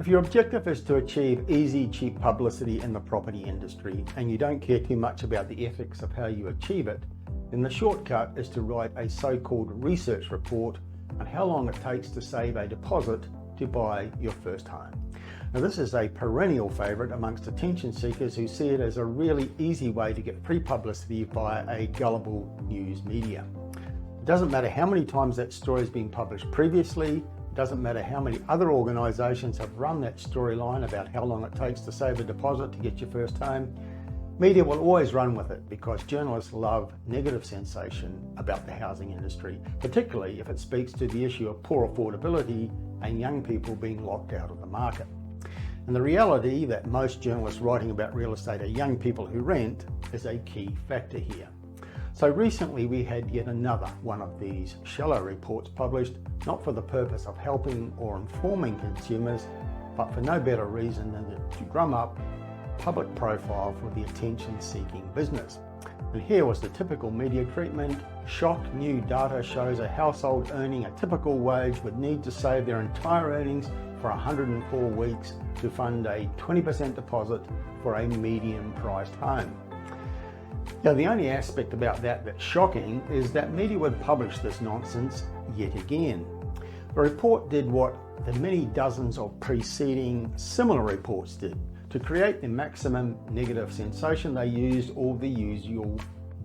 If your objective is to achieve easy, cheap publicity in the property industry and you don't care too much about the ethics of how you achieve it, then the shortcut is to write a so-called research report on how long it takes to save a deposit to buy your first home. Now, this is a perennial favourite amongst attention seekers who see it as a really easy way to get free publicity via a gullible news media. It doesn't matter how many times that story has been published previously. It doesn't matter how many other organisations have run that storyline about how long it takes to save a deposit to get your first home. Media will always run with it because journalists love negative sensation about the housing industry, particularly if it speaks to the issue of poor affordability and young people being locked out of the market. And the reality that most journalists writing about real estate are young people who rent is a key factor here. So recently we had yet another one of these shallow reports published, not for the purpose of helping or informing consumers, but for no better reason than to drum up public profile for the attention-seeking business. And here was the typical media treatment. Shock, new data shows a household earning a typical wage would need to save their entire earnings for 104 weeks to fund a 20% deposit for a medium-priced home. Now, the only aspect about that that's shocking is that media would publish this nonsense yet again. The report did what the many dozens of preceding similar reports did. To create the maximum negative sensation, they used all the usual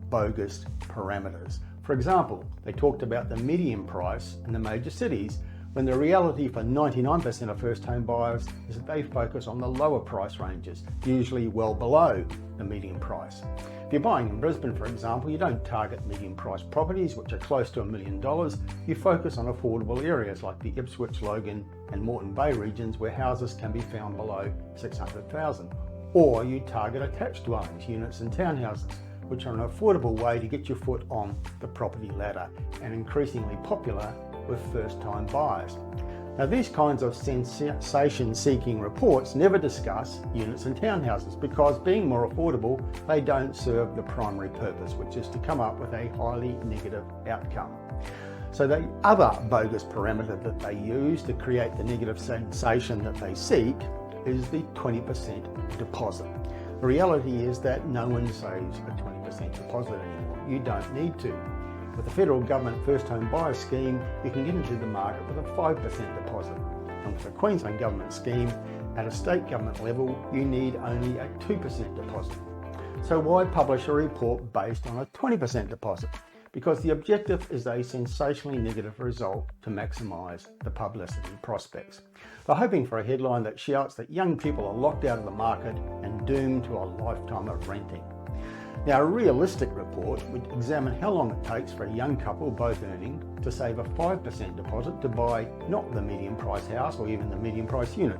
bogus parameters. For example, they talked about the median price in the major cities, when the reality for 99% of first home buyers is that they focus on the lower price ranges, usually well below the median price. If you're buying in Brisbane, for example, you don't target median price properties, which are close to $1 million. You focus on affordable areas like the Ipswich, Logan and Moreton Bay regions where houses can be found below $600,000. Or you target attached dwellings, units and townhouses, which are an affordable way to get your foot on the property ladder and increasingly popular with first-time buyers. Now, these kinds of sensation-seeking reports never discuss units and townhouses because, being more affordable, they don't serve the primary purpose, which is to come up with a highly negative outcome. So the other bogus parameter that they use to create the negative sensation that they seek is the 20% deposit. The reality is that no one saves a 20% deposit anymore. You don't need to. With the federal government first home buyer scheme, you can get into the market with a 5% deposit. And with the Queensland government scheme, at a state government level, you need only a 2% deposit. So why publish a report based on a 20% deposit? Because the objective is a sensationally negative result to maximise the publicity prospects. They're hoping for a headline that shouts that young people are locked out of the market and doomed to a lifetime of renting. Now, a realistic report would examine how long it takes for a young couple, both earning, to save a 5% deposit to buy not the medium price house or even the medium price unit,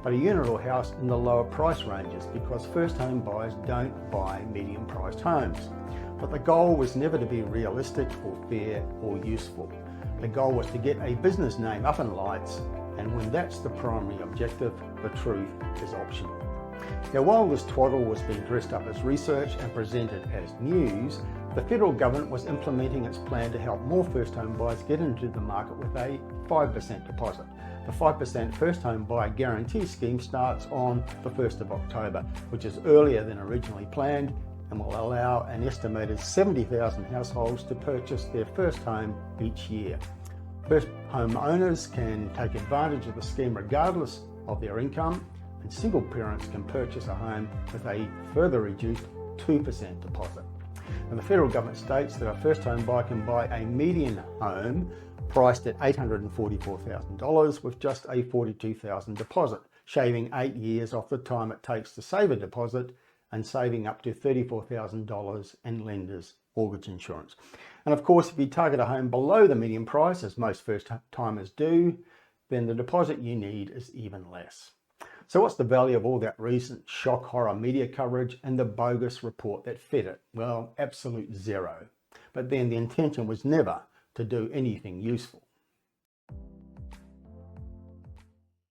but a unit or house in the lower price ranges, because first home buyers don't buy medium priced homes. But the goal was never to be realistic or fair or useful. The goal was to get a business name up in lights, and when that's the primary objective, the truth is optional. Now, while this twaddle was being dressed up as research and presented as news, the federal government was implementing its plan to help more first home buyers get into the market with a 5% deposit. The 5% first home buyer guarantee scheme starts on the 1st of October, which is earlier than originally planned and will allow an estimated 70,000 households to purchase their first home each year. First home owners can take advantage of the scheme regardless of their income, and single parents can purchase a home with a further reduced 2% deposit. And the federal government states that a first home buyer can buy a median home priced at $844,000 with just a $42,000 deposit, shaving 8 years off the time it takes to save a deposit and saving up to $34,000 in lender's mortgage insurance. And of course, if you target a home below the median price, as most first timers do, then the deposit you need is even less. So what's the value of all that recent shock horror media coverage and the bogus report that fed it? Well, absolute zero. But then the intention was never to do anything useful.